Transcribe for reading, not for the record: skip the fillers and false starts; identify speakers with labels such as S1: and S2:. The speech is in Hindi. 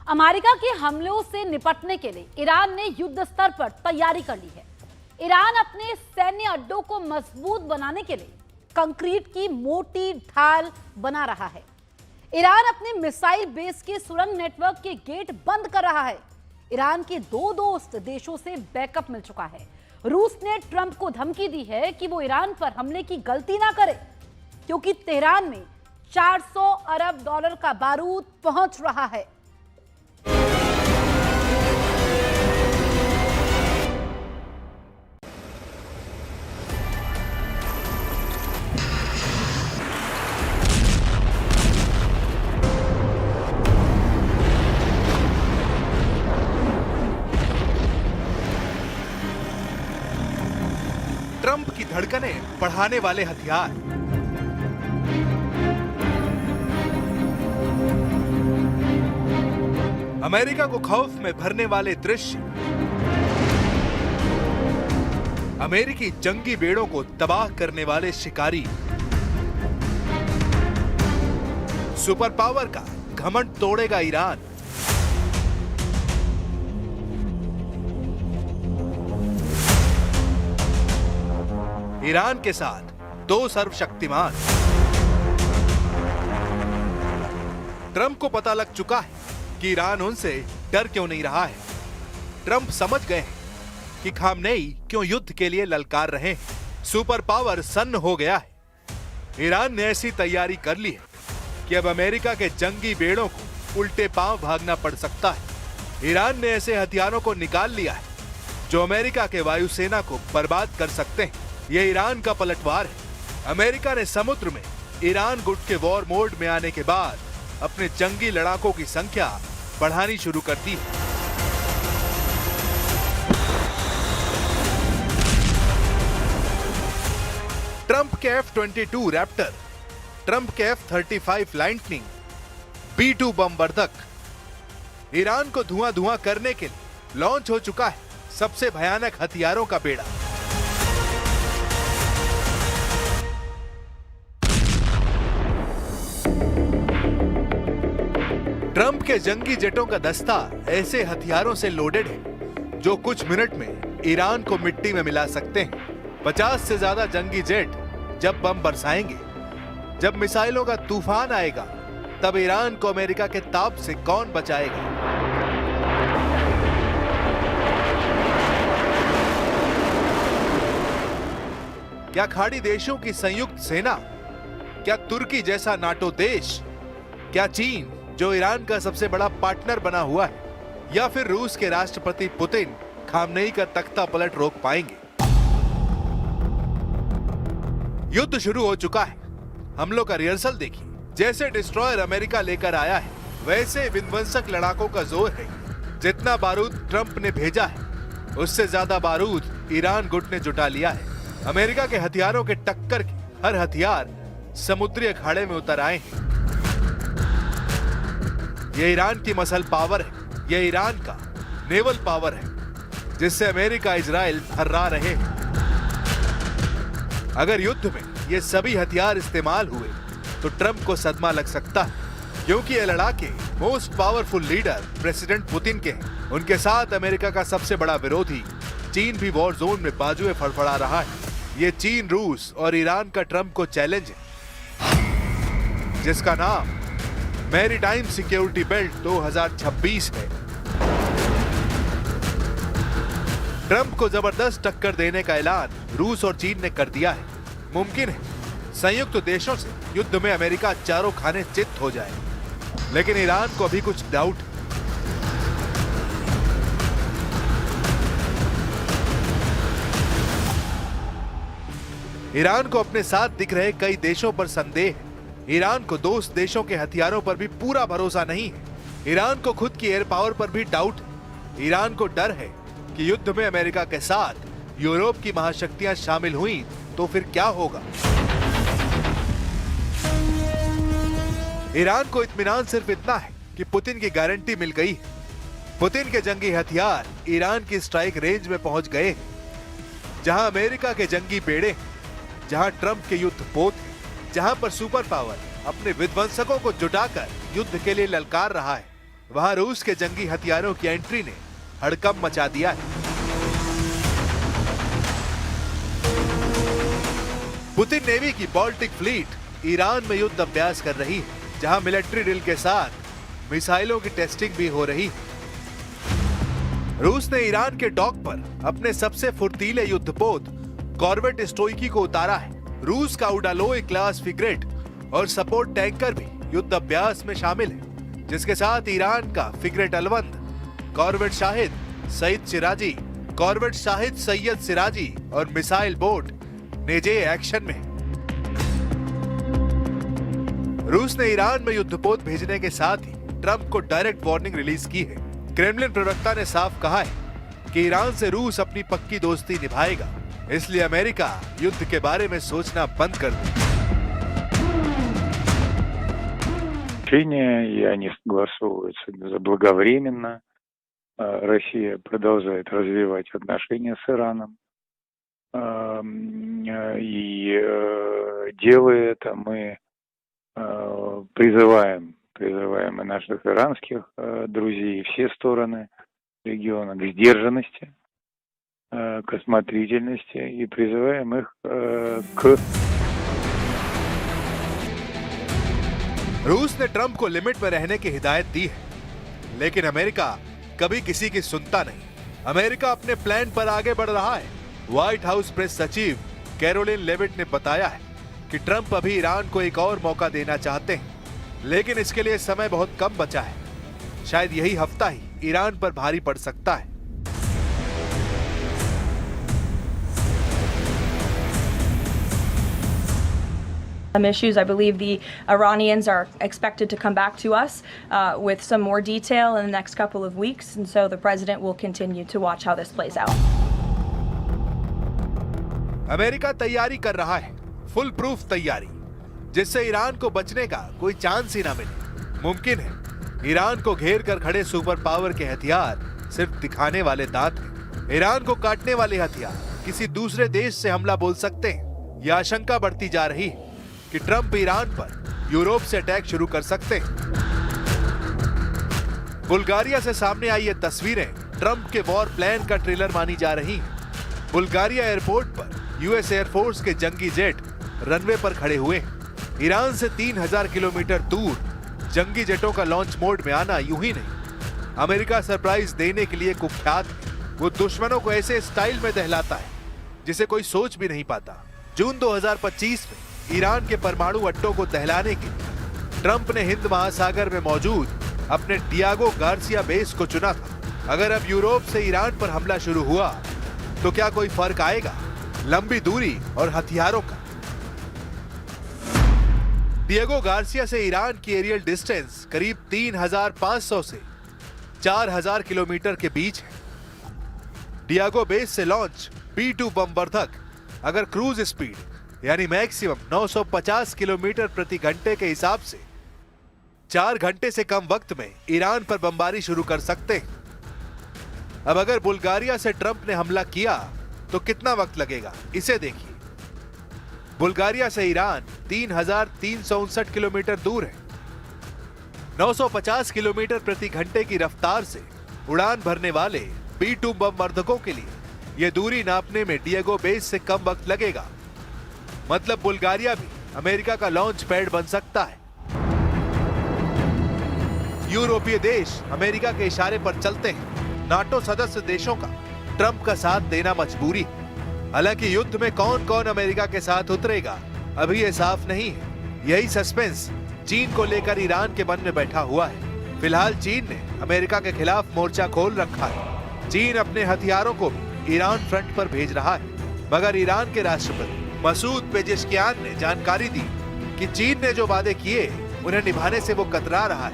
S1: अमेरिका के हमलों से निपटने के लिए ईरान ने युद्ध स्तर पर तैयारी कर ली है। ईरान अपने सैन्य अड्डों को मजबूत बनाने के लिए कंक्रीट की मोटी ढाल बना रहा है। ईरान अपने मिसाइल बेस के सुरंग नेटवर्क के गेट बंद कर रहा है। ईरान के दो दोस्त देशों से बैकअप मिल चुका है। रूस ने ट्रंप को धमकी दी है कि वो ईरान पर हमले की गलती ना करे, क्योंकि तेहरान में 400 अरब डॉलर का बारूद पहुंच रहा है।
S2: ट्रंप की धड़कनें बढ़ाने वाले हथियार। अमेरिका को खौफ में भरने वाले दृश्य। अमेरिकी जंगी बेड़ों को तबाह करने वाले शिकारी। सुपर पावर का घमंड तोड़ेगा ईरान। ईरान के साथ दो सर्वशक्तिमान। ट्रंप को पता लग चुका है कि ईरान उनसे डर क्यों नहीं रहा है। ट्रंप समझ गए हैं कि खामनेई क्यों युद्ध के लिए ललकार रहे हैं। सुपर पावर सन्न हो गया है। ईरान ने ऐसी तैयारी कर ली है कि अब अमेरिका के जंगी बेड़ों को उल्टे पांव भागना पड़ सकता है। ईरान ने ऐसे हथियारों को निकाल लिया है जो अमेरिका के वायुसेना को बर्बाद कर सकते हैं। यह ईरान का पलटवार है। अमेरिका ने समुद्र में ईरान गुट के वॉर मोड में आने के बाद अपने जंगी लड़ाकों की संख्या बढ़ानी शुरू कर दी है। ट्रंप के F-22 रैप्टर, ट्रंप के F-35 लाइटनिंग, B-2 बमवर्धक ईरान को धुआं करने के लिए लॉन्च हो चुका है सबसे भयानक हथियारों का बेड़ा। ट्रंप के जंगी जेटों का दस्ता ऐसे हथियारों से लोडेड है जो कुछ मिनट में ईरान को मिट्टी में मिला सकते हैं। 50 से ज्यादा जंगी जेट जब बम बरसाएंगे, जब मिसाइलों का तूफान आएगा, तब ईरान को अमेरिका के ताप से कौन बचाएगा। क्या खाड़ी देशों की संयुक्त सेना, क्या तुर्की जैसा नाटो देश, क्या चीन जो ईरान का सबसे बड़ा पार्टनर बना हुआ है, या फिर रूस के राष्ट्रपति पुतिन खामनेई का तख्ता पलट रोक पाएंगे। युद्ध शुरू हो चुका है। हमलों का रिहर्सल देखिए। जैसे डिस्ट्रॉयर अमेरिका लेकर आया है, वैसे विध्वंसक लड़ाकों का जोर है। जितना बारूद ट्रंप ने भेजा है, उससे ज्यादा बारूद ईरान गुट ने जुटा लिया है। अमेरिका के हथियारों के टक्कर के हर हथियार समुद्री अखाड़े में उतर आए हैं। यह ईरान की मसल पावर है, यह ईरान का नेवल पावर है, जिससे अमेरिका इजराइल थर्रा रहे हैं। अगर युद्ध में ये सभी हथियार इस्तेमाल हुए तो ट्रंप को सदमा लग सकता है, क्योंकि ये लड़ाके most powerful leader president Putin के हैं। उनके साथ अमेरिका का सबसे बड़ा विरोधी चीन भी वॉर जोन में बाजुए फड़फड़ा रहा है। ये चीन, रूस और ईरान का ट्रंप को चैलेंज है, जिसका नाम मैरीटाइम सिक्योरिटी बेल्ट 2026 है। ट्रंप को जबरदस्त टक्कर देने का ऐलान रूस और चीन ने कर दिया है। मुमकिन है संयुक्त देशों से युद्ध में अमेरिका चारों खाने चित हो जाए, लेकिन ईरान को अभी कुछ डाउट है। ईरान को अपने साथ दिख रहे कई देशों पर संदेह है। ईरान को दोस्त देशों के हथियारों पर भी पूरा भरोसा नहीं है। ईरान को खुद की एयर पावर पर भी डाउट है। ईरान को डर है कि युद्ध में अमेरिका के साथ यूरोप की महाशक्तियां शामिल हुई तो फिर क्या होगा। ईरान को इत्मीनान सिर्फ इतना है कि पुतिन की गारंटी मिल गई है। पुतिन के जंगी हथियार ईरान की स्ट्राइक रेंज में पहुंच गए हैं, जहां अमेरिका के जंगी बेड़े हैं, जहां ट्रंप के युद्ध पोत है, जहां पर सुपर पावर अपने विध्वंसकों को जुटाकर युद्ध के लिए ललकार रहा है। वहां रूस के जंगी हथियारों की एंट्री ने हड़कंप मचा दिया है। पुतिन नेवी की बाल्टिक फ्लीट ईरान में युद्ध अभ्यास कर रही है, जहां मिलिट्री ड्रिल के साथ मिसाइलों की टेस्टिंग भी हो रही है। रूस ने ईरान के डॉक पर अपने सबसे फुर्तीले युद्धपोत कॉर्वेट स्टोइकी को उतारा है। रूस का उडालोय क्लास फ्रिगेट और सपोर्ट टैंकर भी युद्ध अभ्यास में शामिल है, जिसके साथ ईरान का फ्रिगेट अलवंद, कॉर्वेट शाहिद सैयद सिराजी और मिसाइल बोट नेजे एक्शन में। रूस ने ईरान में युद्धपोत भेजने के साथ ही ट्रंप को डायरेक्ट वार्निंग रिलीज की है। क्रेमलिन प्रवक्ता ने साफ कहा है कि ईरान से रूस अपनी पक्की दोस्ती निभाएगा, इसलिए अमेरिका युद्ध के बारे में सोचना बंद कर दे।
S3: И они согласовываются заблаговременно. Россия продолжает развивать отношения с Ираном. И делая это, мы призываем и наших иранских друзей, и все стороны региона к сдержанности, к осмотрительности, и призываем их к...
S2: रूस ने ट्रंप को लिमिट में रहने की हिदायत दी है, लेकिन अमेरिका कभी किसी की सुनता नहीं। अमेरिका अपने प्लान पर आगे बढ़ रहा है। व्हाइट हाउस प्रेस सचिव कैरोलिन लेविट ने बताया है कि ट्रंप अभी ईरान को एक और मौका देना चाहते हैं, लेकिन इसके लिए समय बहुत कम बचा है। शायद यही हफ्ता ही ईरान पर भारी पड़ सकता है।
S4: Issues. I believe the Iranians are expected to come back to us with some more detail in the next couple of weeks, and so the president will continue to watch how this plays out.
S2: America तैयारी कर रहा है, फुल प्रूफ तैयारी, जिससे ईरान को बचने का कोई चांस ही ना मिले। मुमकिन है ईरान को घेर कर खड़े सुपर पावर के हथियार सिर्फ दिखाने वाले दांत हैं। ईरान को काटने वाले हथियार किसी दूसरे देश से हमला बोल सकते हैं। यह आशंका बढ़ती जा रही है कि ट्रंप ईरान पर यूरोप से अटैक शुरू कर सकते हैं। बुल्गारिया से सामने आई ये तस्वीरें ट्रंप के वॉर प्लान का ट्रेलर मानी जा रही हैं। बुल्गारिया एयरपोर्ट पर यूएस एयरफोर्स के जंगी जेट रनवे पर खड़े हुए हैं। ईरान से 3000 किलोमीटर दूर जंगी जेटों का लॉन्च मोड में आना यूं ही नहीं, अमेरिका सरप्राइज देने के लिए कुख्यात है। वो दुश्मनों को ऐसे स्टाइल में दहलाता है जिसे कोई सोच भी नहीं पाता। जून 2025 में ईरान के परमाणु अड्डों को दहलाने के लिए ट्रंप ने हिंद महासागर में मौजूद अपने डियागो गार्सिया बेस को चुना था। अगर अब यूरोप से ईरान पर हमला शुरू हुआ तो क्या कोई फर्क आएगा? लंबी दूरी और हथियारों का। डियागो गार्सिया से ईरान की एरियल डिस्टेंस करीब 3500 से 4000 किलोमीटर के बीच है। डियागो बेस से लॉन्च B-2 बमवर्धक अगर क्रूज स्पीड यानी मैक्सिमम 950 किलोमीटर प्रति घंटे के हिसाब से 4 घंटे से कम वक्त में ईरान पर बमबारी शुरू कर सकते हैं। अब अगर बुल्गारिया से ट्रंप ने हमला किया तो कितना वक्त लगेगा, इसे देखिए। बुल्गारिया से ईरान 3359 किलोमीटर दूर है। 950 किलोमीटर प्रति घंटे की रफ्तार से उड़ान भरने वाले B-2 बमवर्धकों के लिए यह दूरी नापने में डियागो बेस से कम वक्त लगेगा। मतलब बुल्गारिया भी अमेरिका का लॉन्च पैड बन सकता है। यूरोपीय देश अमेरिका के इशारे पर चलते हैं। नाटो सदस्य देशों का ट्रंप का साथ देना मजबूरी है। हालांकि युद्ध में कौन कौन अमेरिका के साथ उतरेगा अभी यह साफ नहीं है। यही सस्पेंस चीन को लेकर ईरान के मन में बैठा हुआ है। फिलहाल चीन ने अमेरिका के खिलाफ मोर्चा खोल रखा है। चीन अपने हथियारों को भी ईरान फ्रंट पर भेज रहा है, मगर ईरान के राष्ट्रपति मसूद पेजेश्कियान ने जानकारी दी कि चीन ने जो वादे किए उन्हें निभाने से वो कतरा रहा है।